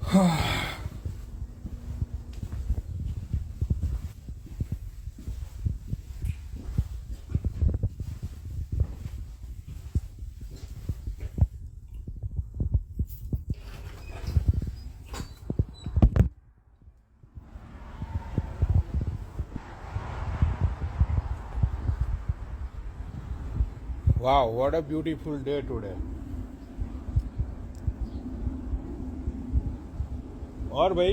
Wow, what a beautiful day today. और भाई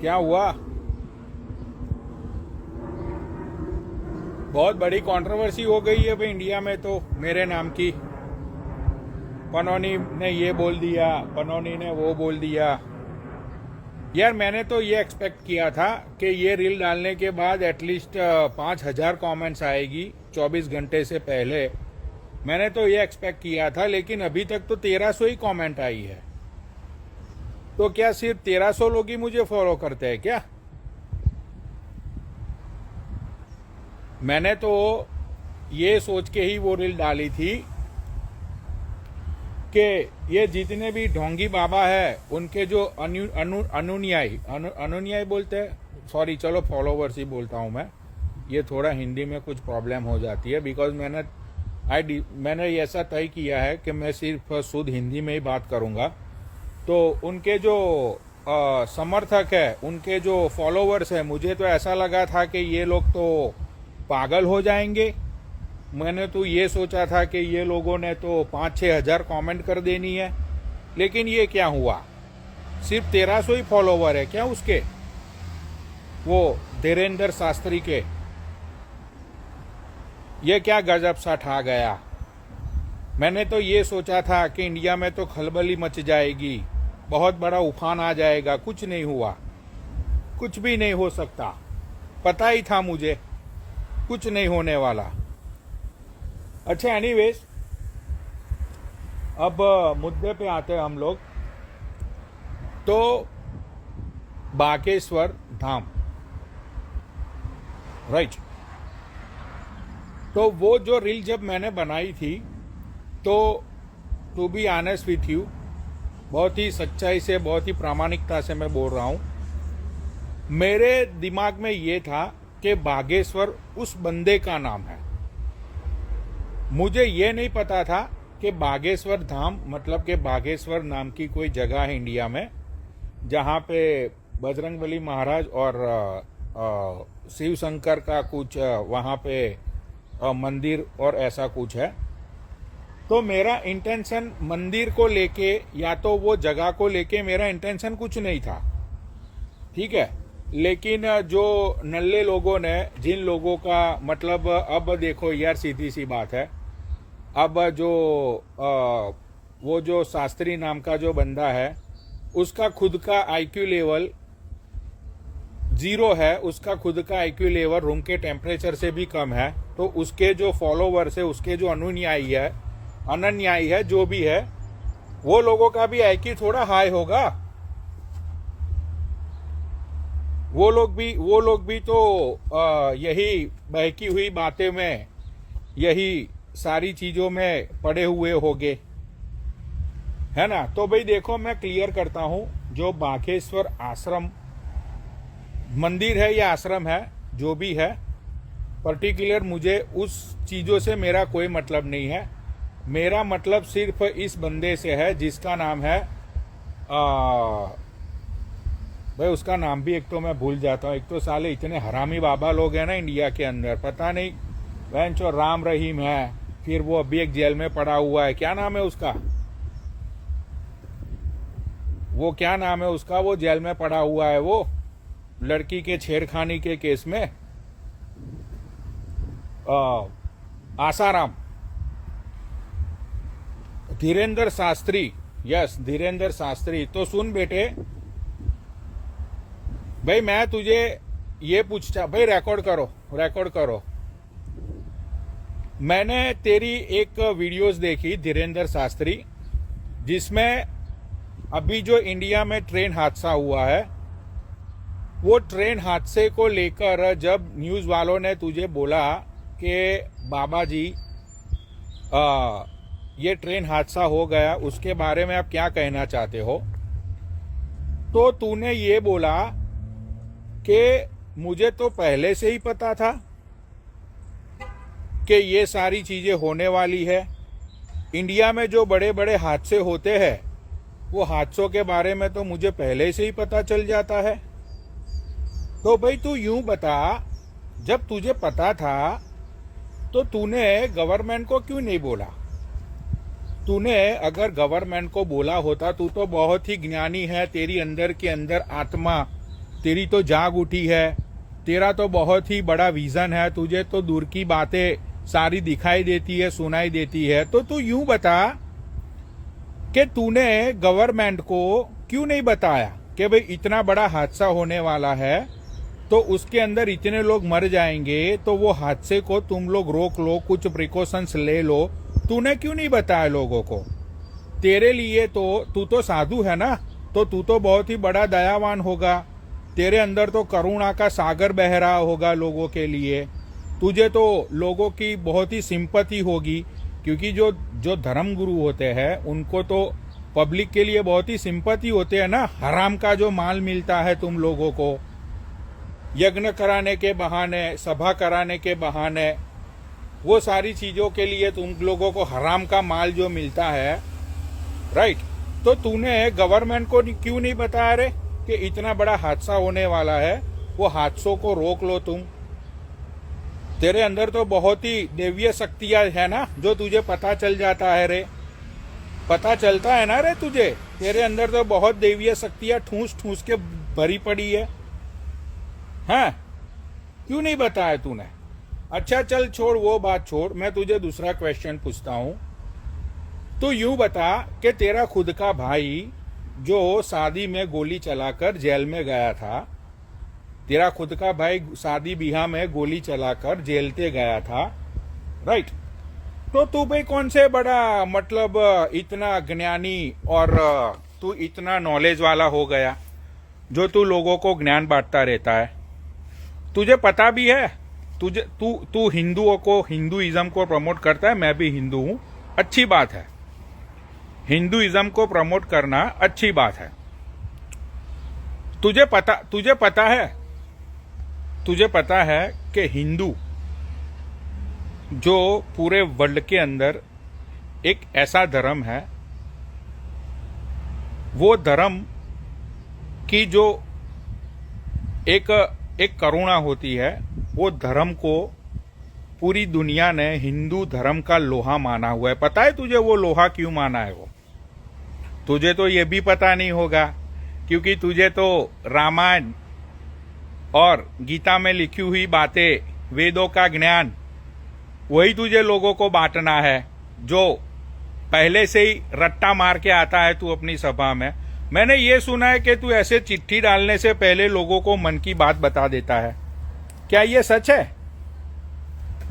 क्या हुआ? बहुत बड़ी कंट्रोवर्सी हो गई है भाई इंडिया में तो मेरे नाम की। पनौनी ने ये बोल दिया, पनौनी ने वो बोल दिया। यार मैंने तो ये एक्सपेक्ट किया था कि ये रील डालने के बाद एटलीस्ट 5,000 कमेंट्स आएगी 24 घंटे से पहले। मैंने तो ये एक्सपेक्ट किया था, लेकिन अभी तक तो 1300 ही कमेंट आई है। तो क्या सिर्फ 1300 लोग ही मुझे फॉलो करते हैं क्या? मैंने तो ये सोच के ही वो रील डाली थी कि ये जितने भी ढोंगी बाबा है उनके जो अनुयायी बोलते हैं, सॉरी चलो फॉलोवर्स ही बोलता हूँ मैं। ये थोड़ा हिंदी में कुछ प्रॉब्लम हो जाती है बिकॉज मैंने ऐसा तय किया है कि मैं सिर्फ शुद्ध हिंदी में ही बात करूँगा। तो उनके जो समर्थक है, उनके जो फॉलोवर्स है, मुझे तो ऐसा लगा था कि ये लोग तो पागल हो जाएंगे। मैंने तो ये सोचा था कि ये लोगों ने तो 5-6 हज़ार कॉमेंट कर देनी है, लेकिन ये क्या हुआ? सिर्फ 1300 ही फॉलोवर है क्या उसके, वो धीरेंद्र शास्त्री के? ये क्या गजब सा ठा गया। मैंने तो ये सोचा था कि इंडिया में तो खलबली मच जाएगी, बहुत बड़ा उफान आ जाएगा। कुछ नहीं हुआ, कुछ भी नहीं हो सकता। पता ही था मुझे कुछ नहीं होने वाला। अच्छा एनीवेज, अब मुद्दे पे आते हैं हम लोग। तो बागेश्वर धाम, राइट। तो वो जो रील जब मैंने बनाई थी, तो to be honest with you, बहुत ही सच्चाई से, बहुत ही प्रामाणिकता से मैं बोल रहा हूँ, मेरे दिमाग में ये था कि बागेश्वर उस बंदे का नाम है। मुझे ये नहीं पता था कि बागेश्वर धाम मतलब कि बागेश्वर नाम की कोई जगह है इंडिया में जहाँ पे बजरंगबली महाराज और शिव शंकर का कुछ वहाँ पे मंदिर और ऐसा कुछ है। तो मेरा इंटेंशन मंदिर को लेके या तो वो जगह को लेके मेरा इंटेंशन कुछ नहीं था, ठीक है। लेकिन जो नल्ले लोगों ने, जिन लोगों का मतलब, अब देखो यार सीधी सी बात है, अब जो वो जो शास्त्री नाम का जो बंदा है, उसका खुद का आईक्यू लेवल 0 है, उसका खुद का आईक्यू लेवल रूम के टेम्परेचर से भी कम है। तो उसके जो फॉलोवर्स है, उसके जो अनन्यायी है जो भी है, वो लोगों का भी आईक्यू थोड़ा हाई होगा। वो लोग भी तो यही बहकी हुई बातें में, यही सारी चीजों में पड़े हुए होंगे, है ना। तो भाई देखो, मैं क्लियर करता हूं, जो बागेश्वर आश्रम मंदिर है या आश्रम है, जो भी है, पर्टिकुलर मुझे उस चीजों से मेरा कोई मतलब नहीं है। मेरा मतलब सिर्फ इस बंदे से है जिसका नाम है भाई उसका नाम भी एक तो मैं भूल जाता हूँ। एक तो साले इतने हरामी बाबा लोग हैं ना इंडिया के अंदर, पता नहीं जो राम रहीम है, फिर वो अभी एक जेल में पड़ा हुआ है, क्या नाम है उसका, वो क्या नाम है उसका, वो जेल में पड़ा हुआ है, वो लड़की के छेड़खानी के केस में, आसाराम, धीरेंद्र शास्त्री, यस धीरेंद्र शास्त्री। तो सुन बेटे, भाई मैं तुझे ये पूछता, भाई रिकॉर्ड करो। मैंने तेरी एक वीडियोस देखी धीरेंद्र शास्त्री, जिसमें अभी जो इंडिया में ट्रेन हादसा हुआ है, वो ट्रेन हादसे को लेकर जब न्यूज वालों ने तुझे बोला कि बाबा जी ये ट्रेन हादसा हो गया, उसके बारे में आप क्या कहना चाहते हो? तो तूने ये बोला कि मुझे तो पहले से ही पता था कि ये सारी चीजें होने वाली है। इंडिया में जो बड़े बड़े हादसे होते हैं वो हादसों के बारे में तो मुझे पहले से ही पता चल जाता है। तो भाई तू यूं बता, जब तुझे पता था तो तूने गवर्नमेंट को क्यों नहीं बोला? तूने अगर गवर्नमेंट को बोला होता, तू तो बहुत ही ज्ञानी है, तेरी अंदर के अंदर आत्मा तेरी तो जाग उठी है, तेरा तो बहुत ही बड़ा विजन है, तुझे तो दूर की बातें सारी दिखाई देती है, सुनाई देती है। तो तू यूं बता कि तूने गवर्नमेंट को क्यों नहीं बताया कि भाई इतना बड़ा हादसा होने वाला है, तो उसके अंदर इतने लोग मर जाएंगे, तो वो हादसे को तुम लोग रोक लो, कुछ प्रिकॉशंस ले लो। तूने क्यों नहीं बताया लोगों को? तेरे लिए तो तू तो साधु है ना, तो तू तो बहुत ही बड़ा दयावान होगा, तेरे अंदर तो करुणा का सागर बह रहा होगा लोगों के लिए, तुझे तो लोगों की बहुत ही सिंपैथी होगी, क्योंकि जो धर्म गुरु होते हैं उनको तो पब्लिक के लिए बहुत ही सिंपैथी होते हैं ना। हराम का जो माल मिलता है तुम लोगों को, यज्ञ कराने के बहाने, सभा कराने के बहाने, वो सारी चीजों के लिए तुम लोगों को हराम का माल जो मिलता है, राइट। तो तूने गवर्नमेंट को क्यों नहीं बताया रे कि इतना बड़ा हादसा होने वाला है, वो हादसों को रोक लो तुम? तेरे अंदर तो बहुत ही दैवीय शक्तियां है ना, जो तुझे पता चल जाता है रे, पता चलता है ना रे तुझे। तेरे अंदर तो बहुत दैवीय शक्तियां ठूस ठूस के भरी पड़ी है। हाँ, क्यों नहीं बताया तूने? अच्छा चल छोड़, वो बात छोड़, मैं तुझे दूसरा क्वेश्चन पूछता हूं। तो यूं बता कि तेरा खुद का भाई जो शादी में गोली चलाकर जेल में गया था, तेरा खुद का भाई शादी ब्याह में गोली चलाकर जेल ते गया था, राइट। तो तू भाई कौन से बड़ा मतलब इतना ज्ञानी और तू इतना नॉलेज वाला हो गया जो तू लोगों को ज्ञान बांटता रहता है? तुझे पता भी है, तू हिंदुओं को, हिंदुइज्म को प्रमोट करता है, मैं भी हिंदू हूं, अच्छी बात है, हिंदुइज्म को प्रमोट करना अच्छी बात है। तुझे पता है कि हिंदू जो पूरे वर्ल्ड के अंदर एक ऐसा धर्म है, वो धर्म की जो एक करुणा होती है, वो धर्म को पूरी दुनिया ने हिंदू धर्म का लोहा माना हुआ है। पता है तुझे वो लोहा क्यों माना है? वो तुझे तो ये भी पता नहीं होगा, क्योंकि तुझे तो रामायण और गीता में लिखी हुई बातें, वेदों का ज्ञान, वही तुझे लोगों को बांटना है, जो पहले से ही रट्टा मार के आता है तू अपनी सभा में। मैंने ये सुना है कि तू ऐसे चिट्ठी डालने से पहले लोगों को मन की बात बता देता है। क्या ये सच है?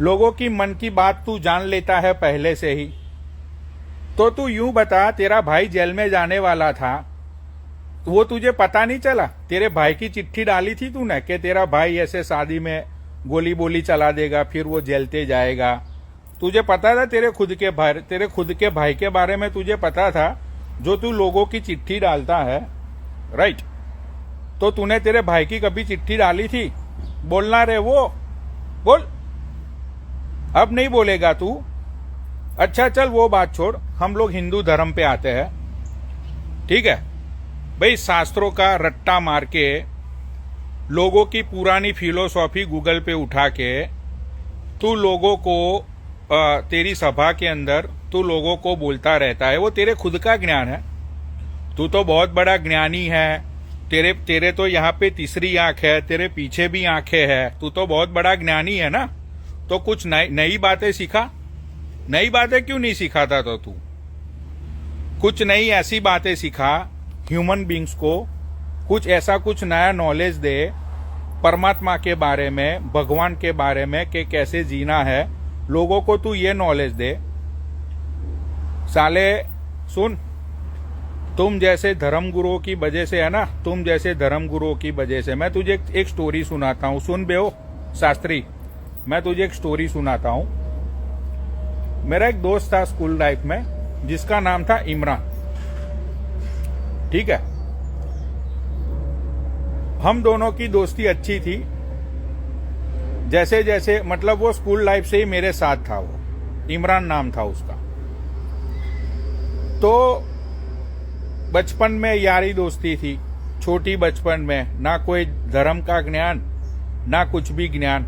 लोगों की मन की बात तू जान लेता है पहले से ही? तो तू यूं बता, तेरा भाई जेल में जाने वाला था, वो तुझे पता नहीं चला? तेरे भाई की चिट्ठी डाली थी तूने कि तेरा भाई ऐसे शादी में गोली बोली चला देगा, फिर वो जेलते जाएगा। तुझे पता था, तेरे खुद के भाई के बारे में तुझे पता था, जो तू लोगों की चिट्ठी डालता है, राइट। तो तूने तेरे भाई की कभी चिट्ठी डाली थी? बोलना रे, वो बोल। अब नहीं बोलेगा तू? अच्छा चल वो बात छोड़, हम लोग हिंदू धर्म पे आते हैं, ठीक है भाई। शास्त्रों का रट्टा मार के, लोगों की पुरानी फिलोसॉफी गूगल पे उठा के, तू लोगों को तेरी सभा के अंदर तू लोगों को बोलता रहता है, वो तेरे खुद का ज्ञान है। तू तो बहुत बड़ा ज्ञानी है, तेरे तो यहाँ पे तीसरी आंख है, तेरे पीछे भी आंखें है, तू तो बहुत बड़ा ज्ञानी है ना। तो कुछ नई बातें सीखा। नई बातें क्यों नहीं सिखाता? तो तू कुछ नई ऐसी बातें सिखा ह्यूमन बींग्स को, कुछ नया नॉलेज दे परमात्मा के बारे में, भगवान के बारे में कि कैसे जीना है। लोगों को तू ये नॉलेज दे। साले सुन, तुम जैसे धर्मगुरुओं की वजह से है ना, तुम जैसे धर्मगुरुओं की वजह से मैं तुझे एक स्टोरी सुनाता हूँ। सुन बेओ शास्त्री, मैं तुझे एक स्टोरी सुनाता हूँ। मेरा एक दोस्त था स्कूल लाइफ में, जिसका नाम था इमरान। ठीक है, हम दोनों की दोस्ती अच्छी थी। जैसे जैसे मतलब वो स्कूल लाइफ से ही मेरे साथ था, वो इमरान नाम था उसका। तो बचपन में यारी दोस्ती थी, छोटी बचपन में, ना कोई धर्म का ज्ञान ना कुछ भी ज्ञान,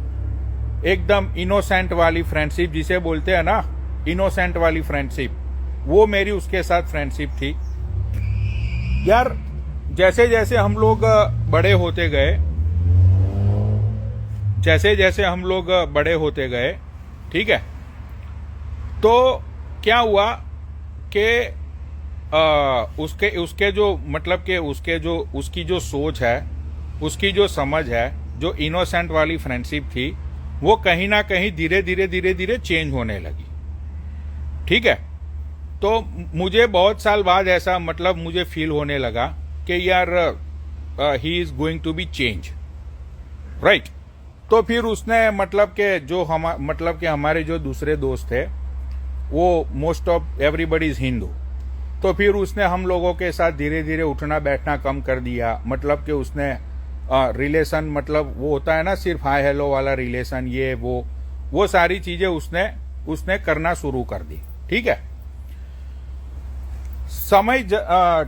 एकदम इनोसेंट वाली फ्रेंडशिप जिसे बोलते हैं ना, इनोसेंट वाली फ्रेंडशिप, वो मेरी उसके साथ फ्रेंडशिप थी। यार जैसे जैसे हम लोग बड़े होते गए, जैसे जैसे हम लोग बड़े होते गए, ठीक है, तो क्या हुआ कि उसके जो मतलब कि उसकी जो सोच है, उसकी जो समझ है, जो इनोसेंट वाली फ्रेंडशिप थी, वो कहीं ना कहीं धीरे धीरे चेंज होने लगी। ठीक है, तो मुझे बहुत साल बाद ऐसा मतलब मुझे फील होने लगा कि यार he is going to be change, right. तो फिर उसने मतलब कि जो हमारे जो दूसरे दोस्त थे, वो most of everybody is Hindu, तो फिर उसने हम लोगों के साथ धीरे धीरे उठना बैठना कम कर दिया। मतलब कि उसने रिलेशन, मतलब वो होता है ना सिर्फ हाय हेलो वाला रिलेशन, ये वो सारी चीजें उसने करना शुरू कर दी। ठीक है, समय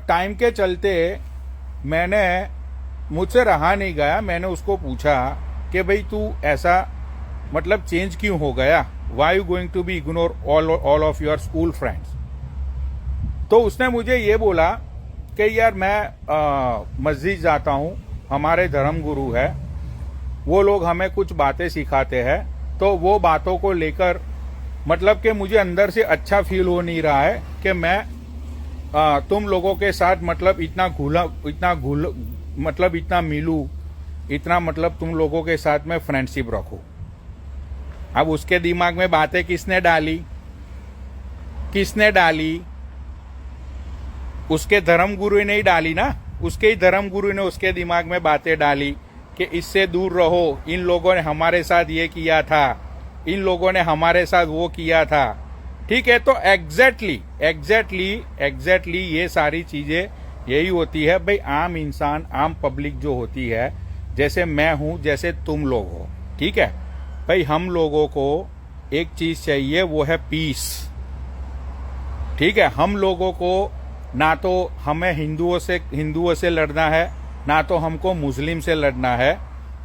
टाइम के चलते मुझसे रहा नहीं गया, मैंने उसको पूछा कि भाई तू ऐसा मतलब चेंज क्यों हो गया, why you going to be ignore all of your school friends. तो उसने मुझे ये बोला कि यार मैं मस्जिद जाता हूँ, हमारे धर्म गुरु है, वो लोग हमें कुछ बातें सिखाते हैं, तो वो बातों को लेकर मतलब कि मुझे अंदर से अच्छा फील हो नहीं रहा है कि मैं तुम लोगों के साथ मतलब इतना मिलूं, इतना मतलब तुम लोगों के साथ में फ्रेंडशिप रखूं। अब उसके दिमाग में बातें किसने डाली? उसके धर्म गुरु ने ही डाली ना, उसके ही धर्म गुरु ने उसके दिमाग में बातें डाली कि इससे दूर रहो, इन लोगों ने हमारे साथ ये किया था, इन लोगों ने हमारे साथ वो किया था। ठीक है, तो एग्जैक्टली ये सारी चीजें यही होती है भाई। आम इंसान, आम पब्लिक जो होती है, जैसे मैं हूं, जैसे तुम लोग हो, ठीक है भाई, हम लोगों को एक चीज चाहिए, वो है पीस। ठीक है, हम लोगों को ना तो हमें हिंदुओं से लड़ना है, ना तो हमको मुस्लिम से लड़ना है।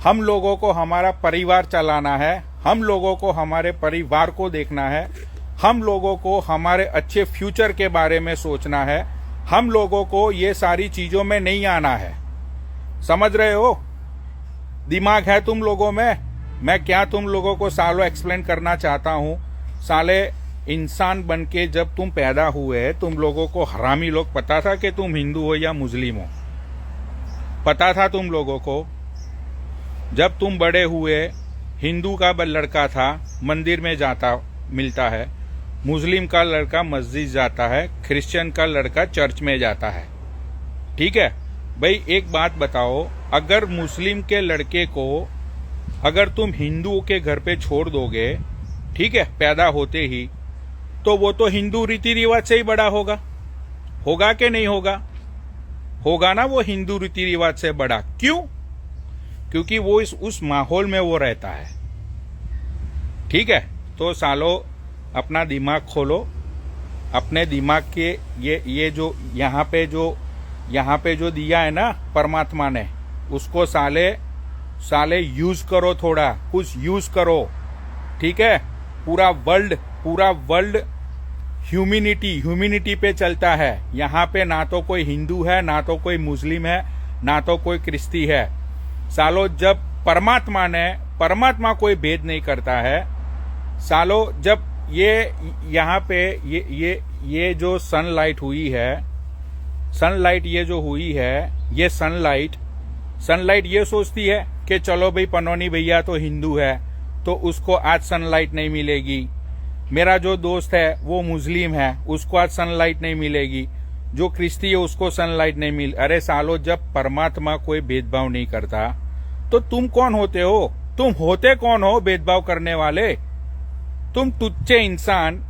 हम लोगों को हमारा परिवार चलाना है, हम लोगों को हमारे परिवार को देखना है, हम लोगों को हमारे अच्छे फ्यूचर के बारे में सोचना है। हम लोगों को ये सारी चीजों में नहीं आना है, समझ रहे हो? दिमाग है तुम लोगों में? मैं क्या तुम लोगों को सालों एक्सप्लेन करना चाहता हूं? साले इंसान बन के जब तुम पैदा हुए, तुम लोगों को हरामी लोग पता था कि तुम हिंदू हो या मुस्लिम हो? पता था तुम लोगों को? जब तुम बड़े हुए, हिंदू का लड़का था मंदिर में जाता मिलता है, मुस्लिम का लड़का मस्जिद जाता है, क्रिश्चियन का लड़का चर्च में जाता है। ठीक है भाई, एक बात बताओ, अगर मुस्लिम के लड़के को अगर तुम हिंदुओं के घर पे छोड़ दोगे, ठीक है, पैदा होते ही, तो वो तो हिंदू रीति रिवाज से ही बड़ा होगा कि नहीं होगा? होगा ना, वो हिंदू रीति रिवाज से बड़ा। क्यों? क्योंकि वो उस माहौल में वो रहता है। ठीक है, तो सालों अपना दिमाग खोलो, अपने दिमाग के ये जो यहाँ पे जो दिया है ना परमात्मा ने, उसको साले यूज करो, थोड़ा कुछ यूज करो। ठीक है, पूरा वर्ल्ड ह्यूमैनिटी पे चलता है। यहाँ पे ना तो कोई हिंदू है, ना तो कोई मुस्लिम है, ना तो कोई क्रिश्ती है। सालों जब परमात्मा कोई भेद नहीं करता है। सालों जब यहाँ पे ये जो सनलाइट हुई है, ये सनलाइट ये सोचती है कि चलो भाई पनौनी भैया तो हिंदू है, तो उसको आज सनलाइट नहीं मिलेगी। मेरा जो दोस्त है वो मुस्लिम है, उसको आज सनलाइट नहीं मिलेगी। जो क्रिश्ती है उसको सनलाइट नहीं मिल। अरे सालो, जब परमात्मा कोई भेदभाव नहीं करता, तो तुम कौन होते हो? तुम होते कौन हो भेदभाव करने वाले? तुम तुच्चे इंसान,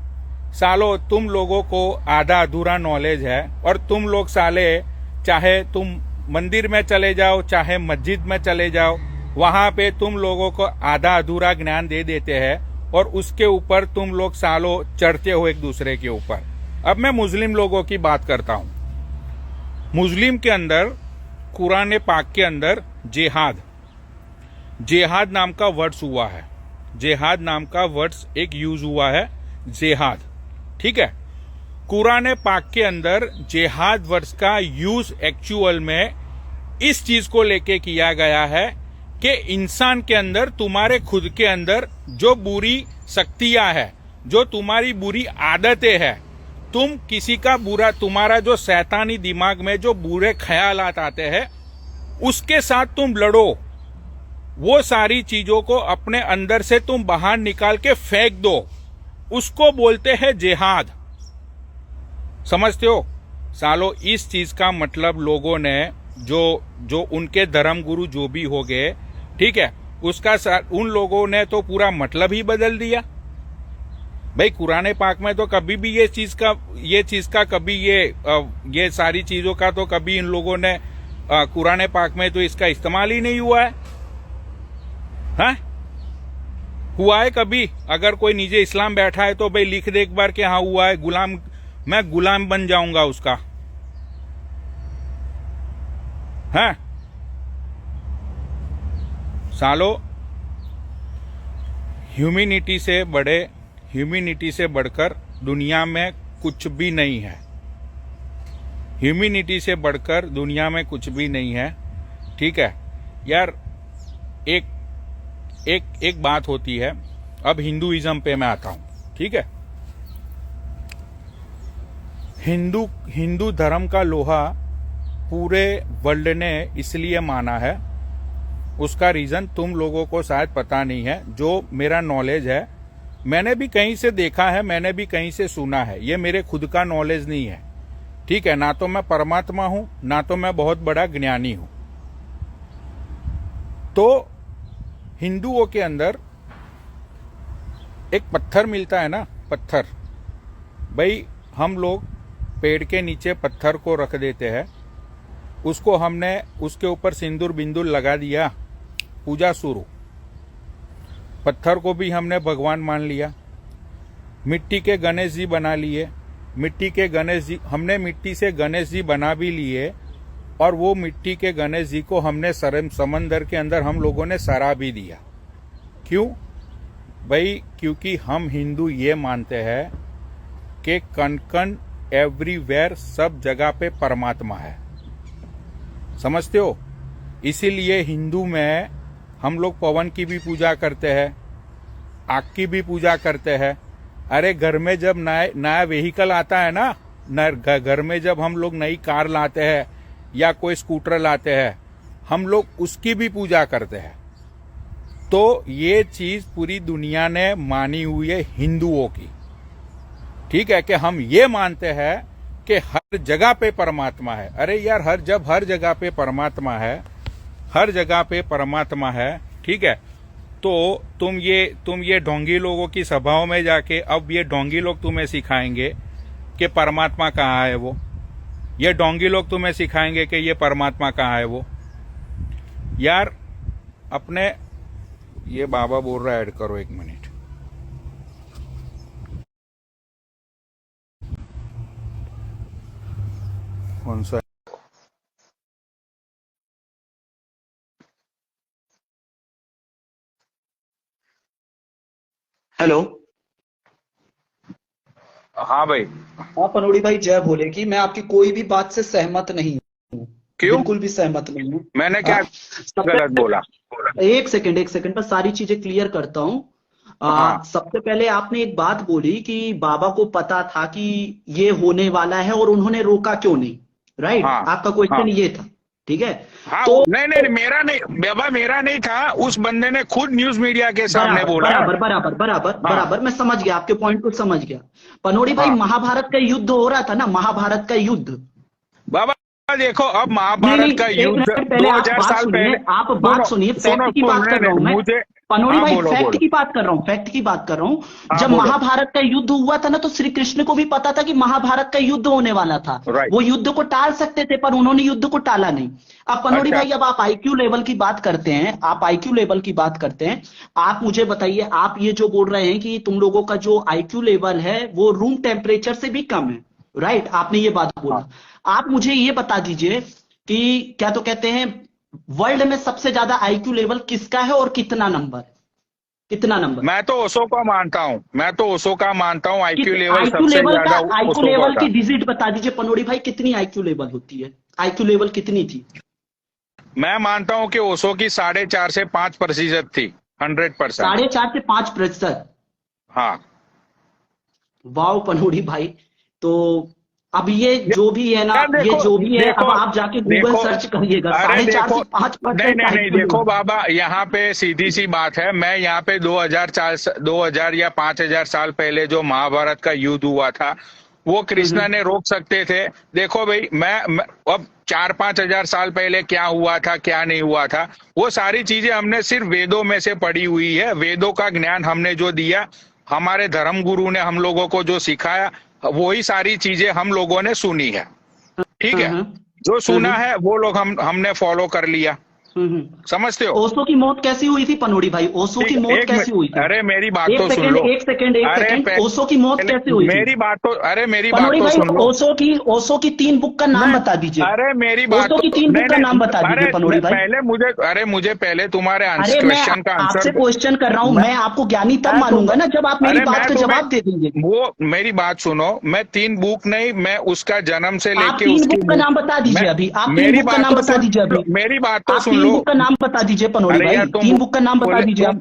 सालो तुम लोगों को आधा अधूरा नॉलेज है, और तुम लोग साले चाहे तुम मंदिर में चले जाओ चाहे मस्जिद में चले जाओ, वहां पे तुम लोगों को आधा अधूरा ज्ञान दे देते हैं और उसके ऊपर तुम लोग सालो चढ़ते हो एक दूसरे के ऊपर। अब मैं मुस्लिम लोगों की बात करता हूं। मुस्लिम के अंदर कुरान पाक के अंदर जिहाद नाम का वर्ड्स हुआ है। जिहाद नाम का वर्ड्स एक यूज हुआ है, जिहाद, ठीक है। कुरान पाक के अंदर जिहाद वर्ड्स का यूज एक्चुअल में इस चीज को लेके किया गया है कि इंसान के अंदर, तुम्हारे खुद के अंदर जो बुरी शक्तियां है, जो तुम्हारी बुरी आदतें हैं, तुम किसी का बुरा, तुम्हारा जो शैतानी दिमाग में जो बुरे ख्यालात आते हैं उसके साथ तुम लड़ो। वो सारी चीजों को अपने अंदर से तुम बाहर निकाल के फेंक दो, उसको बोलते हैं जिहाद। समझते हो सालो? इस चीज का मतलब लोगों ने जो उनके धर्म गुरु जो भी हो गए, ठीक है, उसका उन लोगों ने तो पूरा मतलब ही बदल दिया। भाई कुरान पाक में तो कभी भी ये चीज का कभी ये सारी चीजों का तो कभी इन लोगों ने कुरान पाक में तो इसका इस्तेमाल ही नहीं हुआ है। हाँ? हुआ है कभी? अगर कोई नीचे इस्लाम बैठा है तो भाई लिख दे एक बार कि हाँ हुआ है, मैं गुलाम बन जाऊंगा उसका। हाँ सालो, ह्यूमैनिटी से बढ़कर दुनिया में कुछ भी नहीं है। ह्यूमैनिटी से बढ़कर दुनिया में कुछ भी नहीं है, ठीक है यार। एक बात होती है। अब हिंदुइज्म पे मैं आता हूं, ठीक है। हिंदू धर्म का लोहा पूरे वर्ल्ड ने इसलिए माना है, उसका रीजन तुम लोगों को शायद पता नहीं है। जो मेरा नॉलेज है, मैंने भी कहीं से देखा है, मैंने भी कहीं से सुना है, ये मेरे खुद का नॉलेज नहीं है, ठीक है। ना तो मैं परमात्मा हूं, ना तो मैं बहुत बड़ा ज्ञानी हूं। तो हिंदुओं के अंदर एक पत्थर मिलता है ना, पत्थर। भाई हम लोग पेड़ के नीचे पत्थर को रख देते हैं, उसको हमने उसके ऊपर सिंदूर बिंदुर लगा दिया, पूजा शुरू। पत्थर को भी हमने भगवान मान लिया। मिट्टी के गणेश जी बना लिए, मिट्टी के गणेश जी हमने मिट्टी से गणेश जी बना भी लिए, और वो मिट्टी के गणेश जी को हमने समंदर के अंदर हम लोगों ने सरा भी दिया। क्यों भाई? क्योंकि हम हिंदू ये मानते हैं कि कण कण एवरीवेयर, सब जगह पे परमात्मा है। समझते हो? इसीलिए हिंदू में हम लोग पवन की भी पूजा करते हैं, आग की भी पूजा करते हैं। अरे घर में जब नया व्हीकल आता है ना, घर में जब हम लोग नई कार लाते हैं या कोई स्कूटर लाते हैं, हम लोग उसकी भी पूजा करते हैं। तो ये चीज पूरी दुनिया ने मानी हुई है हिंदुओं की, ठीक है, कि हम ये मानते हैं कि हर जगह पे परमात्मा है। अरे यार, हर जगह पे परमात्मा है, हर जगह पे परमात्मा है, ठीक है। तो तुम ये ढोंगी लोगों की सभाओं में जाके, अब ये ढोंगी लोग तुम्हें सिखाएंगे कि परमात्मा कहाँ है वो। ये ढोंगी लोग तुम्हें सिखाएंगे कि ये परमात्मा कहाँ है वो। यार अपने, ये बाबा बोल रहा है ऐड करो, 1 मिनट। कौन सा? हेलो। हाँ भाई। हाँ पनोड़ी भाई, जय भोले की। मैं आपकी कोई भी बात से सहमत नहीं हूँ, क्यों? बिल्कुल भी सहमत नहीं हूँ। मैंने क्या गलत बोला? एक सेकंड, बस सारी चीजें क्लियर करता हूँ। हाँ सबसे पहले आपने एक बात बोली कि बाबा को पता था कि ये होने वाला है और उन्होंने रोका क्यों नहीं, राइट? हाँ आपका क्वेश्चन हाँ ये था, ठीक है। हाँ। तो नहीं, मेरा नहीं बाबा, मेरा नहीं था। उस बंदे ने खुद न्यूज मीडिया के सामने बोला। बराबर, मैं समझ गया, आपके पॉइंट को समझ गया। पनोड़ी भाई, हाँ महाभारत का युद्ध हो रहा था ना, महाभारत का युद्ध। बाबा देखो, अब नहीं महाभारत का एक युद्ध मिनट पहले आप 2000 बात साल सुनिए, पहले। आप बात सुनिए, फैक्ट की बात कर रहा हूं मैं। पनोड़ी हाँ भाई बोलो फैक्ट बोलो। की बात कर रहा हूँ, फैक्ट की बात कर रहा हूँ। हाँ जब बोलो। महाभारत का युद्ध हुआ था ना, तो श्री कृष्ण को भी पता था कि महाभारत का युद्ध होने वाला था। राइट। वो युद्ध को टाल सकते थे, पर उन्होंने युद्ध को टाला नहीं। अब पनोड़ी अच्छा भाई, अब आप आईक्यू लेवल की बात करते हैं, आप आईक्यू लेवल की बात करते हैं। आप मुझे बताइए, आप ये जो बोल रहे हैं कि तुम लोगों का जो आईक्यू लेवल है वो रूम टेम्परेचर से भी कम है, राइट? आपने ये बात हाँ। बोला। आप मुझे ये बता दीजिए कि क्या तो कहते हैं, वर्ल्ड में सबसे ज्यादा आईक्यू लेवल किसका है और कितना नंबर, कितना नंबर? मैं तो ओशो का मानता हूँ, मैं तो ओशो का मानता हूँ, आईक्यू लेवल आईक्यू सबसे लेवल का, ज्यादा आईक्यू ओशो का लेवल था। की डिजिट बता दीजिए पनोड़ी भाई, कितनी आईक्यू लेवल होती है? आईक्यू लेवल कितनी थी? मैं मानता हूँ कि ओशो की 4.5 से 5% थी, 100%। 4.5 से 5%? हाँ वाह पनोड़ी भाई। तो अब ये जो भी है ना, यार ये देखो, जो भी है, अब देखो, आप जाके गूगल देखो, सर्च करिएगा, अरे 4.5 देखो, से 5% नहीं नहीं नहीं, आईक्यू देखो लेवल। बाबा, यहाँ पे सीधी सी बात है, मैं यहाँ पे 2000 या 5000 साल पहले जो महाभारत का युद्ध हुआ था, वो कृष्णा ने रोक सकते थे। देखो भाई, मैं अब 4-5 हजार साल पहले क्या हुआ था, क्या नहीं हुआ था, वो सारी चीजें हमने सिर्फ वेदों में से पढ़ी हुई है। वेदों का ज्ञान हमने जो दिया, हमारे धर्म गुरु ने हम लोगों को जो सिखाया, वही सारी चीजें हम लोगों ने सुनी है। ठीक है, हम्म जो हम्म सुना है वो लोग हमने फॉलो कर लिया। समझते हो? ओशो की मौत कैसी हुई थी पनोड़ी भाई? ओशो ठीक की है, मौत एक कैसी हुई मिनट, थी? अरे मेरी बात एक तो सुन सेकंड, लो। एक सेकंड, एक अरे सेकंड, ओशो की मौत पहले कैसे हुई थी? मेरी बात तो, अरे मेरी बात पनोड़ी तो भाई, सुन लो। ओशो की 3 बुक का नाम नहीं, बता दीजिए। अरे मेरी बात ओशो तो, की 3 नहीं बुक का नाम नहीं, बता दीजिए अरे पनोड़ी भाई। पहले मुझे, अरे मुझे पहले तुम्हारे अरे मैं क्वेश्चन का आंसर आपसे क्वेश्चन कर रहा हूं, मैं मैं आपको ज्ञानी तब मैं तुम मानूंगा ना जब आप मेरी अरे बात मैं का तुम्हें, जवाब दे देंगे। वो मेरी बात सुनो, मैं 3 बुक नहीं, मैं उसका जन्म से आप लेके 3 उसकी बुक का नाम बता मैं दीजिए अभी, आप 3 मेरी बुक का बात नाम तो बता सुन दीजिए लो, अभी। मेरी बात तो आप सुन 3 लो। बुक का नाम बता दीजिए पनोड़ी अरे यार भाई, 3 बुक का नाम बता बोले दीजिए आप।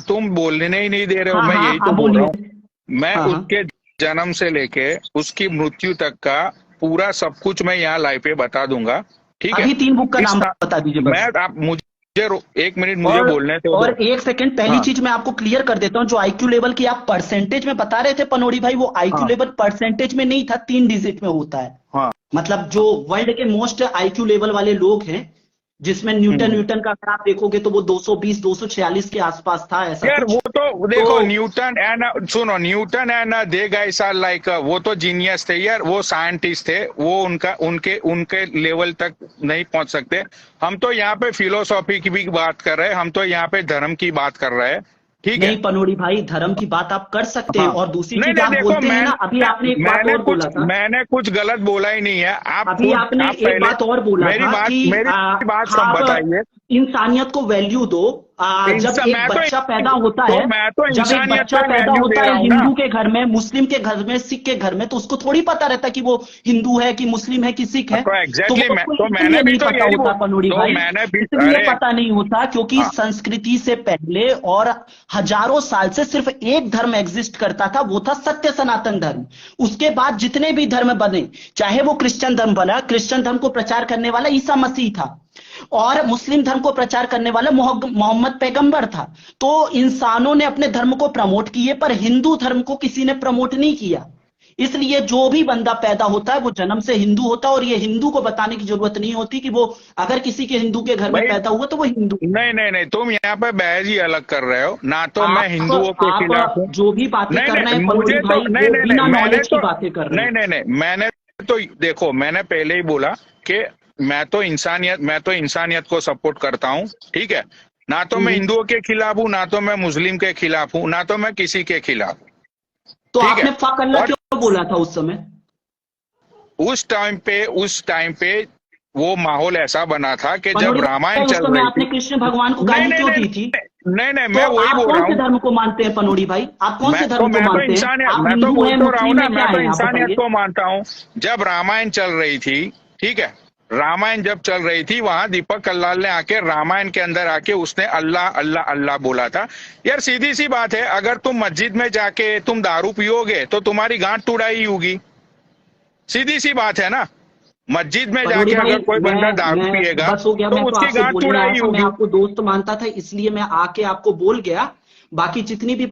तुम बोलने ही नहीं दे रहे हो, हाँ मैं हाँ, यही तो आप बोल रहा बोलिए। हूँ। मैं हाँ हाँ, उसके जन्म से लेके उसकी मृत्यु तक का पूरा सब कुछ मैं यहाँ लाइव पे बता दूंगा। ठीक है? अभी 3 बुक का इस नाम बता दीजिए मैं बस। आप मुझे 1 मिनट मुझे और बोलने तो और दो। एक सेकंड, पहली हाँ चीज मैं आपको क्लियर कर देता हूं, जो आईक्यू लेवल की आप परसेंटेज में बता रहे थे पनोड़ी भाई, वो आईक्यू हाँ लेवल परसेंटेज में नहीं था, 3 डिजिट में होता है। हाँ मतलब जो वर्ल्ड के मोस्ट आईक्यू लेवल वाले लोग हैं, जिसमें न्यूटन हम्म। न्यूटन का अगर आप देखोगे तो वो 220 246 के आसपास था, ऐसा यार कुछ। वो तो तो देखो, न्यूटन एंड सुनो, Newton and they guys are like, वो तो जीनियस थे यार, वो साइंटिस्ट थे, वो उनका उनके उनके लेवल तक नहीं पहुंच सकते। हम तो यहाँ पे फिलोसॉफी की भी बात कर रहे हैं, हम तो यहाँ पे धर्म की बात कर रहे हैं। ठीक है? नहीं पनोड़ी भाई, धर्म की बात आप कर सकते हैं, हाँ, और दूसरी नहीं चीज नहीं, आप देखो बोलते हैं ना, अभी आपने एक बात और बोला था। मैंने कुछ गलत बोला ही नहीं है। आप अभी खुद, आपने आप एक पहले बात और बोला था कि मेरी बात सब आप बताइए। इंसानियत को वैल्यू दो। जब एक बच्चा पैदा होता है, मैं तो जब एक इंसानियत बच्चा को पैदा वैल्यू होता दे है रहा हूँ ना। हिंदू के घर में, मुस्लिम के घर में, सिख के घर में, तो उसको थोड़ी पता रहता कि वो हिंदू है कि मुस्लिम है कि सिख है। तो तो एग्जैक्टली वो मैं, उसको तो मैंने इसलिए भी नहीं तो पता यही होता पनोड़ी तो भाई, मैंने भी, इसलिए अरे पता नहीं होता क्योंकि हाँ, संस्कृति से पहले और हजारों साल से सिर्फ एक धर्म एग्जिस्ट करता था, वो था सत्य सनातन धर्म। उसके बाद जितने भी धर्म बने, चाहे वो क्रिश्चियन धर्म बना, क्रिश्चियन धर्म को प्रचार करने वाला ईसा मसीह था, और मुस्लिम धर्म को प्रचार करने वाला मोहम्मद पैगंबर था। तो इंसानों ने अपने धर्म को प्रमोट किए, पर हिंदू धर्म को किसी ने प्रमोट नहीं किया। इसलिए जो भी बंदा पैदा होता है वो जन्म से हिंदू होता है, और ये हिंदू को बताने की जरूरत नहीं होती कि वो अगर किसी के हिंदू के घर में भाई पैदा हुआ तो वो हिंदू। नहीं नहीं नहीं, तुम यहाँ पे बहस ही अलग कर रहे हो ना। तो मैं हिंदुओं के आप खिलाफ हूँ। जो भी बातें नहीं कर रहे नहीं, हैं मुझे पनोड़ी तो भाई, नहीं वो नहीं बिना नहीं, मैंने नॉलेज तो की बातें कर रहे नहीं हैं। नहीं नहीं, मैंने तो देखो, मैंने पहले ही बोला कि मैं तो इंसानियत को सपोर्ट करता हूँ। ठीक है? ना तो मैं हम्म। हिंदुओं के खिलाफ हूँ, ना तो मैं मुस्लिम के खिलाफ हूँ, ना तो मैं किसी के खिलाफ हूँ। तो ठीक है? आपने फक अल्लाह और क्यों बोला था उस समय? उस टाइम पे वो माहौल ऐसा बना था कि जब पनोड़ी रामायण भाई, उस चल समय रही आपने थी। कृष्ण भगवान को नहीं गाली नहीं क्यों नहीं दी थी? नहीं नहीं, तो मैं वही आप बोल रहा कौन से हूँ। धर्म को मानते हैं पनोड़ी भाई? आप कौन से धर्म को मानते हैं? आप मैं तो हिंदू बोल हैं, तो रहा हूँ मुस्लिम ना, है, क्या मैं तो है आप इंसानियत बताइए। को मानता हूँ। जब रामायण चल रही थी, ठीक है, रामायण जब चल रही थी, वहां दीपक कल्लाल ने आके रामायण के अंदर आके उसने अल्लाह अल्लाह अल्लाह बोला था। यार सीधी सी बात है, अगर तुम मस्जिद में जाके तुम दारू पियोगे तो तुम्हारी गांठ तुड़ाई होगी। सीधी सी बात है ना। मस्जिद में पनोड़ी जाके भाई, अगर कोई बंदा दारू मैं पिएगा बस हो गया, तो मैं तो उसकी आपसे गांठ बोलने आया तुड़ाई था, मैं होगी। आपको दोस्त मानता था, इसलिए मैं आके आपको बोल गया। बाकी जितनी भी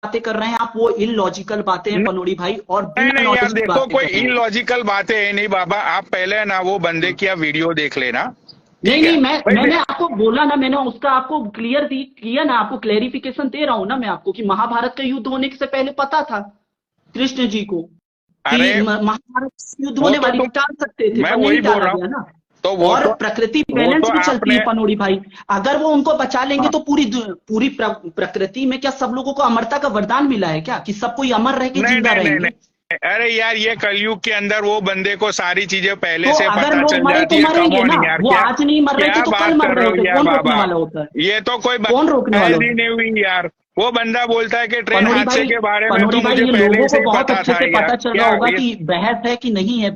बातें कर रहे हैं आप, वो इलॉजिकल बातें हैं पनोड़ी भाई, और नहीं बिना नहीं यार, नॉलेज की देखो बातें कोई कर रहे हैं। इलॉजिकल बातें है नहीं बाबा। आप पहले ना वो बंदे की वीडियो देख लेना। नहीं ठीक है नहीं, भाई मैंने आपको बोला ना, मैंने उसका आपको क्लियर दी किया ना, आपको क्लेरिफिकेशन दे रहा हूं ना मैं आपको, कि महाभारत का युद्ध होने से पहले पता था कृष्ण जी को कि अरे महाभारत युद्ध वो होने तो वाली, तुम, टाल सकते थे मैं पर नहीं वही बोल टाला रहा हूँ, गया ना। तो और प्रकृति वो बैलेंस तो में चलती आपने, है पनोड़ी भाई। अगर वो उनको बचा लेंगे हाँ, तो पूरी प्रकृति में क्या सब लोगों को अमरता का वरदान मिला है क्या, कि सब कोई अमर रह के नहीं जिंदा नहीं नहीं रहेंगे? नहीं, अरे यार ये कलयुग के अंदर वो बंदे को सारी चीजें तो पहले से अगर पता लोग चल मरे तो जाती है। कम मरेंगे ऑन ना, यार, वो क्या आज नहीं मर रहे थे क्या तो कल बात मर कर रहे रहे हो होते, यार कौन रोकने बाबा, वाला होता है? ये तो कोई कौन रोकने वाला बहस ही होता है? नहीं हुई यार। वो बंदा बोलता है कि ट्रेन हादसे के बारे में पनोड़ी तो भाई, मुझे ये पहले लोगों से को ही बहुत पता अच्छे था से यार। पता चल रहा क्या होगा ये, कि बहस है कि नहीं है,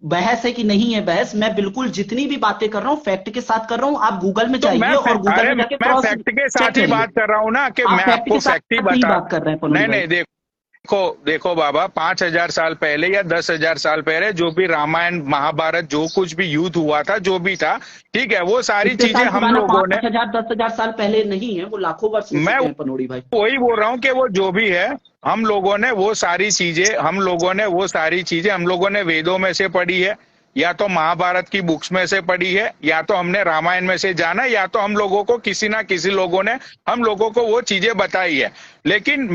बहस है कि नहीं है बहस। मैं बिल्कुल जितनी भी बातें कर रहा हूँ फैक्ट के साथ कर रहा हूँ। आप गूगल में तो जाइए और गूगल अरे में जाके मैं क्रॉस फैक्ट के चेक साथ ही करिए। बात कर रहा हूँ ना, कि आप मैं फैक्ट के आपको फैक्ट ही साथ ही बता। बात कर रहे हैं पनोड़ी नहीं भाई। नहीं, देखो देखो बाबा, 5,000 साल पहले या 10,000 साल पहले जो भी रामायण महाभारत जो कुछ भी युद्ध हुआ था, जो भी था, ठीक है, वो सारी इतने चीजें साल हम पुराना लोगों ने, 5,000 10,000 साल पहले नहीं है, वो लाखों वर्ष हो मैं चुके हैं पनोड़ी भाई। वही बोल रहा हूँ कि वो जो भी है, हम लोगों ने वो सारी चीजें, हम लोगों ने वेदों में से पढ़ी है, या तो महाभारत की बुक्स में से पढ़ी है, या तो हमने रामायण में से जाना, या तो हम लोगों को किसी ना किसी लोगों ने हम लोगों को वो चीजें बताई है। लेकिन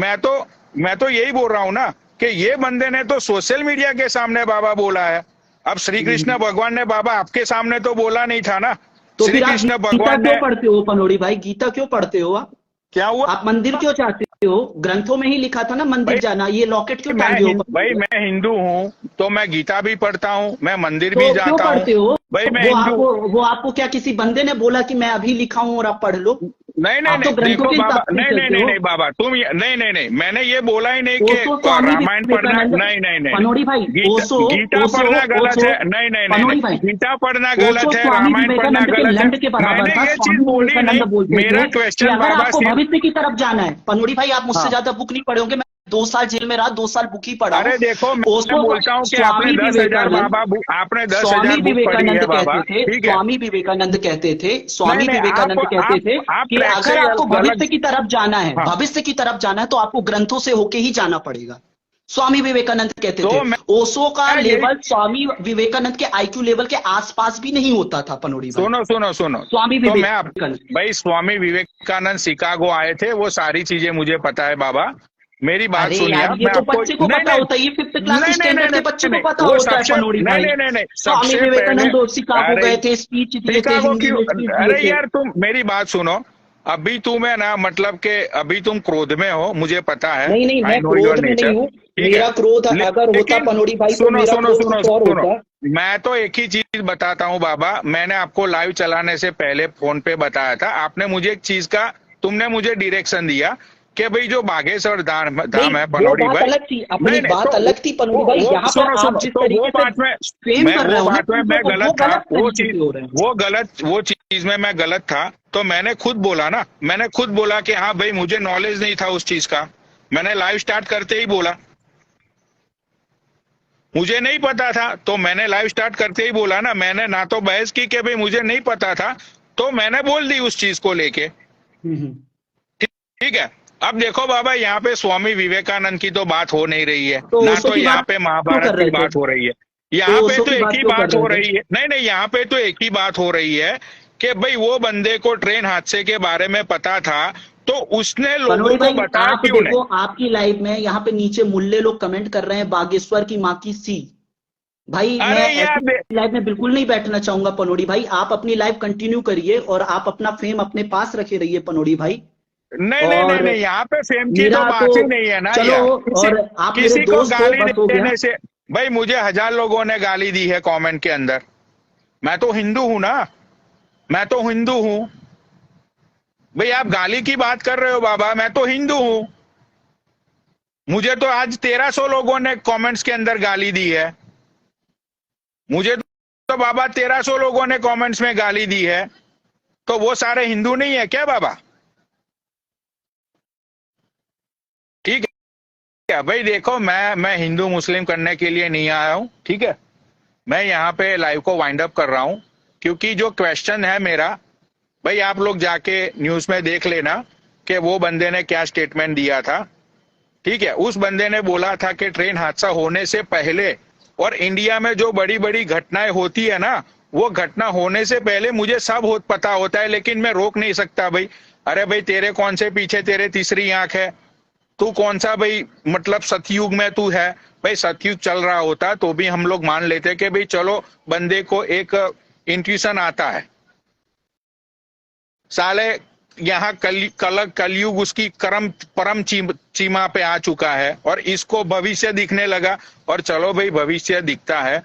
मैं तो यही बोल रहा हूँ ना, कि ये बंदे ने तो सोशल मीडिया के सामने बाबा बोला है। अब श्री कृष्ण भगवान ने बाबा आपके सामने तो बोला नहीं था ना। तो श्री फिर आप कृष्ण गीता भगवान क्यों ने, पढ़ते हो पनोड़ी भाई? गीता क्यों पढ़ते हो आप? क्या हुआ आप मंदिर क्यों चाहते हो? ग्रंथों में ही लिखा था ना मंदिर भाई? जाना, ये लॉकेट क्यों टांगे हो पनोड़ी भाई? मैं हिंदू हूँ, तो मैं गीता भी पढ़ता हूँ, मैं मंदिर तो भी क्यों जाता हूँ। पढ़ते हो? भाई मैं वो हिंदू, आपको वो आपको क्या किसी बंदे ने बोला कि मैं अभी लिखा हूं और आप पढ़ लो? नहीं नहीं आप तो नहीं, ग्रंथों देखो के बाबा, हिसाब से ही नहीं नहीं चलते नहीं हो। नहीं बाबा, नहीं नहीं नहीं, मैंने ये बोला ही नहीं कि ओशो स्वामी रामायण पढ़ना, विवेकानंद, नहीं नहीं नहीं नहीं। पनोड़ी भाई, गीता ओशो गीता ओशो पढ़ना गलत ओशो है, नहीं नहीं नहीं पनोड़ी नहीं, भाई, गीता पढ़ना ओशो गलत है, स्वामी रामायण पढ़ना विवेकानंद के गलत है। लंड के बराबर मैंने था। ये चीज स्वामी बोली नहीं। विवेकानंद बोलते मेरा थे कि क्वेश्चन अगर बाबा आपको सिर्फ, भविष्य की तरफ जाना है, पनोड़ी भाई आप मुझसे हाँ, ज्यादा बुक नहीं पढ़े होंगे, मैं 2 साल जेल में रहा, 2 साल बुक ही पढ़ा हूं। अरे देखो, मैं ओशो बोलता हूँ कि आपने स्वामी 10,000 विवेकानंद, बाबा आपने दस स्वामी हजार बुक पढ़ी विवेकानंद है बाबा, कहते थे, ठीक है। स्वामी विवेकानंद कहते थे, नहीं स्वामी नहीं, विवेकानंद कहते थे आप कि ट्रैक से अगर आपको गलत, भविष्य की तरफ जाना है, हाँ, भविष्य की तरफ जाना है तो आपको ग्रंथों से होके ही जाना पड़ेगा। स्वामी विवेकानंद कहते थे। तो मैं ओशो का यही, लेवल स्वामी विवेकानंद के आईक्यू लेवल के आसपास भी नहीं होता था पनोड़ी भाई। सुनो सुनो सुनो, स्वामी तो मैं आप, विवेकानंद, भाई स्वामी विवेकानंद शिकागो आए थे, वो सारी चीजें मुझे पता है बाबा। मेरी बात अरे सुनिए यार आप, ये मैं तो आपको, बच्चे को नहीं पता नहीं होता है, ये 5th क्लास नहीं नहीं नहीं स्टैंडर्ड के बच्चे को नहीं, पता वो होता है सबसे, पनोड़ी नहीं भाई। नहीं नहीं नहीं, स्वामी सबसे पहले, विवेकानंद शिकागो अरे गए थे, स्पीच दिए थे, शिकागो हिंदी क्यों, में स्पीच दिए अरे थे। यार तुम मेरी बात सुनो, अभी तुम है ना, मतलब के अभी तुम क्रोध में हो, मुझे पता है, नहीं नहीं, आई मैं नो योर क्रोध में नेचर, नहीं हूँ। ठीक है। मेरा क्रोध अगर होता लेकिन पनोड़ी भाई तो सुनो मेरा सुनो क्रोध सुनो कुछ और सुनो, होता। मैं तो एक ही चीज बताता हूँ बाबा, मैंने आपको लाइव चलाने से पहले फोन पे बताया था, आपने मुझे एक चीज का, तुमने मुझे डायरेक्शन दिया कि भाई जो बागेश्वर धाम नहीं, है वो पनौड़ी बात भाई, अलग थी, नहीं अपनी नहीं, बात तो अलग थी पनोड़ी भाई। यहाँ पर सुनो आप सुनो, जिस तो वो तरीके से बात में, फ्रेम कर रहे वो हो ना बात में चीजों मैं को, गलत वो था, गलत तरीके से हो रहे हैं। वो चीज में मैं गलत था, तो मैंने खुद बोला ना, मैंने खुद बोला कि हाँ भाई मुझे नॉलेज नहीं था उस चीज का, मैंने लाइव स्टार्ट करते ही बोला, मुझे नहीं पता था, तो मैंने लाइव स्टार्ट करते ही बोला ना, मैंने ना तो बहस की कि भाई मुझे नहीं पता था, तो मैंने बोल दी उस चीज को लेके, हम्म। ठीक है। अब देखो बाबा, यहाँ पे स्वामी विवेकानंद की तो बात हो नहीं रही है, तो ना ओशो तो की यहाँ बात पे क्यों महाभारत कर की रहे थे? बात हो रही है, तो यहाँ पे ओशो तो की एक बात ही क्यों कर बात हो रहे थे? रही है, नहीं नहीं, यहाँ पे तो एक ही बात हो रही है कि भाई वो बंदे को ट्रेन हादसे के बारे में पता था, तो उसने लोगों पनोड़ी को भाई बताया आप क्यों देखो, नहीं? आपकी लाइव में यहाँ पे नीचे मुल्ले लोग कमेंट कर रहे हैं बागेश्वर की माँ की सी। भाई मैं अरे यार ऐसी लाइव में बिल्कुल नहीं बैठना चाहूंगा पनोड़ी भाई। आप अपनी लाइव कंटिन्यू करिए और आप अपना फेम अपने पास रखे रहिए पनोड़ी भाई। नहीं नहीं नहीं और नहीं, यहाँ पे फेम की मेरा तो तो बात ही नहीं है ना चलो, यार, और आप मेरे किसी को दोस्त हो, गाली बस हो गया। देने से, भाई मुझे 1000 लोगों ने गाली दी है कमेंट के अंदर, मैं तो हिंदू हूं ना, मैं तो हिंदू हूं भाई, आप गाली की बात कर रहे हो बाबा, मैं तो हिंदू हूं, मुझे तो आज 1300 लोगों ने कमेंट्स के अंदर गाली दी है, मुझे तो बाबा 1300 लोगों ने कमेंट्स में गाली दी है, तो वो सारे हिंदू नहीं है क्या बाबा? ठीक है भाई, देखो मैं हिंदू मुस्लिम करने के लिए नहीं आया हूं, ठीक है, मैं यहाँ पे लाइव को वाइंड अप कर रहा हूं, क्योंकि जो क्वेश्चन है मेरा, भाई आप लोग जाके न्यूज में देख लेना कि वो बंदे ने क्या स्टेटमेंट दिया था, ठीक है। उस बंदे ने बोला था कि ट्रेन हादसा होने से पहले और इंडिया में जो बड़ी बड़ी घटनाएं होती है ना, वो घटना होने से पहले मुझे सब पता होता है, लेकिन मैं रोक नहीं सकता भाई। अरे भाई तेरे कौन से पीछे तेरे तीसरी आंख है, तू कौन सा भाई मतलब सतयुग में तू है। भाई सतयुग चल रहा होता तो भी हम लोग मान लेते कि भाई चलो बंदे को एक इंट्यूशन आता है। साले यहाँ कलयुग उसकी परम सीमा पे आ चुका है और इसको भविष्य दिखने लगा। और चलो भाई भविष्य दिखता है,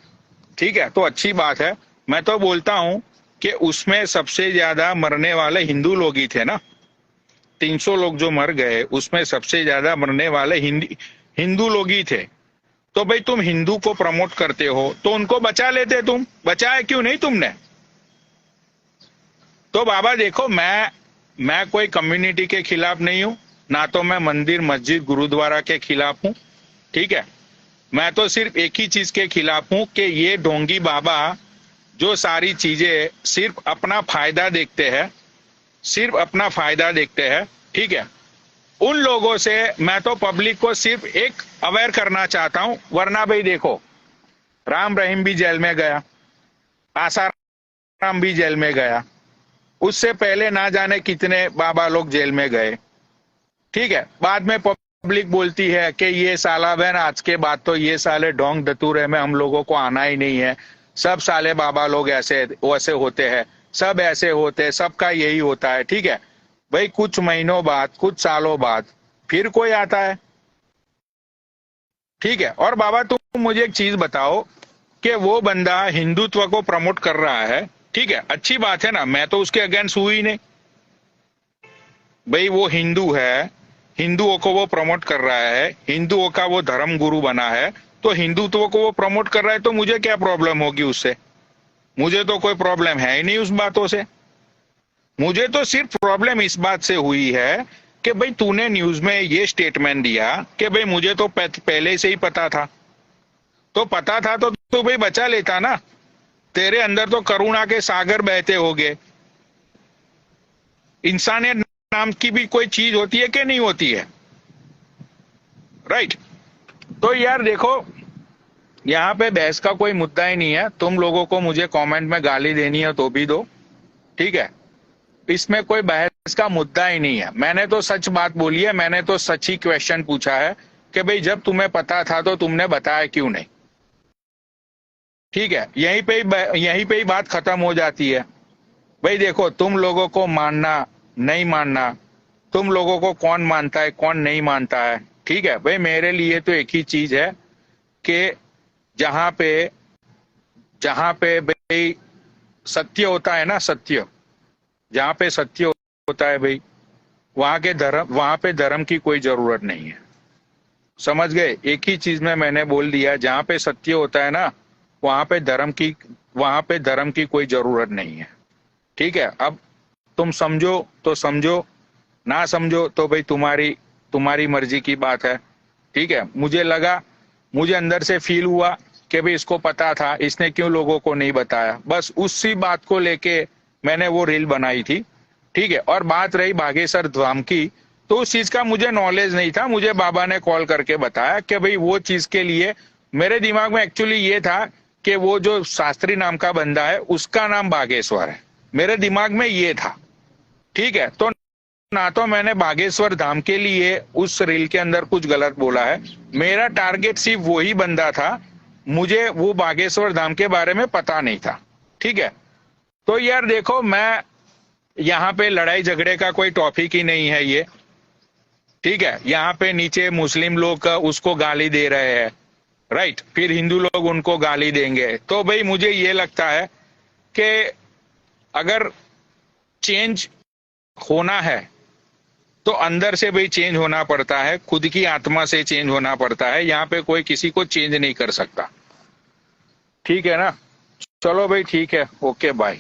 ठीक है, तो अच्छी बात है। मैं तो बोलता हूं कि उसमें सबसे ज्यादा मरने वाले हिंदू लोग ही थे ना। 300 लोग जो मर गए उसमें सबसे ज्यादा मरने वाले हिंदू लोग ही थे। तो भाई तुम हिंदू को प्रमोट करते हो तो उनको बचा लेते, तुम बचाए क्यों नहीं तुमने। तो बाबा देखो, मैं कोई कम्युनिटी के खिलाफ नहीं हूं, ना तो मैं मंदिर मस्जिद गुरुद्वारा के खिलाफ हूं, ठीक है। मैं तो सिर्फ एक ही चीज के खिलाफ हूं कि ये ढोंगी बाबा जो सारी चीजें सिर्फ अपना फायदा देखते हैं, सिर्फ अपना फायदा देखते हैं, ठीक है। उन लोगों से मैं तो पब्लिक को सिर्फ एक अवेयर करना चाहता हूं। वरना भाई देखो, राम रहीम भी जेल में गया, आसाराम भी जेल में गया, उससे पहले ना जाने कितने बाबा लोग जेल में गए, ठीक है। बाद में पब्लिक बोलती है कि ये साला बहन आज के बाद तो ये साले ढोंग धतूरे में हम लोगों को आना ही नहीं है, सब साले बाबा लोग ऐसे वैसे होते हैं, सब ऐसे होते हैं, सबका यही होता है, ठीक है। भाई कुछ महीनों बाद कुछ सालों बाद फिर कोई आता है, ठीक है। और बाबा तुम मुझे एक चीज बताओ कि वो बंदा हिंदुत्व को प्रमोट कर रहा है, ठीक है, अच्छी बात है ना, मैं तो उसके अगेंस्ट हुई ही नहीं। भाई वो हिंदू है, हिंदुओं को वो प्रमोट कर रहा है, हिंदुओं का वो धर्म गुरु बना है, तो हिंदुत्व को वो प्रमोट कर रहा है तो मुझे क्या प्रॉब्लम होगी उससे। मुझे तो कोई प्रॉब्लम है ही नहीं उस बातों से। मुझे तो सिर्फ प्रॉब्लम इस बात से हुई है कि भाई तूने न्यूज में ये स्टेटमेंट दिया कि भाई मुझे तो पहले से ही पता था, तो पता था तो तू भाई बचा लेता ना। तेरे अंदर तो करुणा के सागर बहते होंगे। इंसानियत नाम की भी कोई चीज होती है कि नहीं होती है, राइट। तो यार देखो, यहाँ पे बहस का कोई मुद्दा ही नहीं है। तुम लोगों को मुझे कमेंट में गाली देनी है तो भी दो, ठीक है, इसमें कोई बहस का मुद्दा ही नहीं है। मैंने तो सच बात बोली है, मैंने तो सच ही क्वेश्चन पूछा है कि भाई जब तुम्हें पता था तो तुमने बताया क्यों नहीं, ठीक है। यहीं पे ही बात खत्म हो जाती है। भाई देखो, तुम लोगों को मानना नहीं मानना, तुम लोगों को कौन मानता है कौन नहीं मानता है, ठीक है। भाई मेरे लिए तो एक ही चीज है कि जहां पे भाई सत्य होता है ना, सत्य, जहां पे सत्य होता है भाई वहां पे धर्म की कोई जरूरत नहीं है। समझ गए, एक ही चीज में मैंने बोल दिया, जहां पे सत्य होता है ना वहां पे धर्म की कोई जरूरत नहीं है, ठीक है। अब तुम समझो तो समझो, ना समझो तो भाई तुम्हारी मर्जी की बात है, ठीक है। मुझे अंदर से फील हुआ कि भाई इसको पता था, इसने क्यों लोगों को नहीं बताया, बस उसी बात को लेके मैंने वो रील बनाई थी, ठीक है। और बात रही बागेश्वर धाम की, तो उस चीज का मुझे नॉलेज नहीं था, मुझे बाबा ने कॉल करके बताया कि भाई वो चीज के लिए मेरे दिमाग में एक्चुअली ये था कि वो जो शास्त्री नाम का बंदा है उसका नाम बागेश्वर है, मेरे दिमाग में ये था, ठीक है। तो ना तो मैंने बागेश्वर धाम के लिए उस रील के अंदर कुछ गलत बोला है, मेरा टारगेट सिर्फ वही बंदा था, मुझे वो बागेश्वर धाम के बारे में पता नहीं था, ठीक है। तो यार देखो, मैं यहाँ पे लड़ाई झगड़े का कोई टॉपिक ही नहीं है ये, ठीक है। यहाँ पे नीचे मुस्लिम लोग उसको गाली दे रहे हैं, राइट, फिर हिंदू लोग उनको गाली देंगे। तो भाई मुझे ये लगता है कि अगर चेंज होना है तो अंदर से भाई चेंज होना पड़ता है, खुद की आत्मा से चेंज होना पड़ता है। यहाँ पे कोई किसी को चेंज नहीं कर सकता, ठीक है ना। चलो भाई ठीक है, ओके बाय।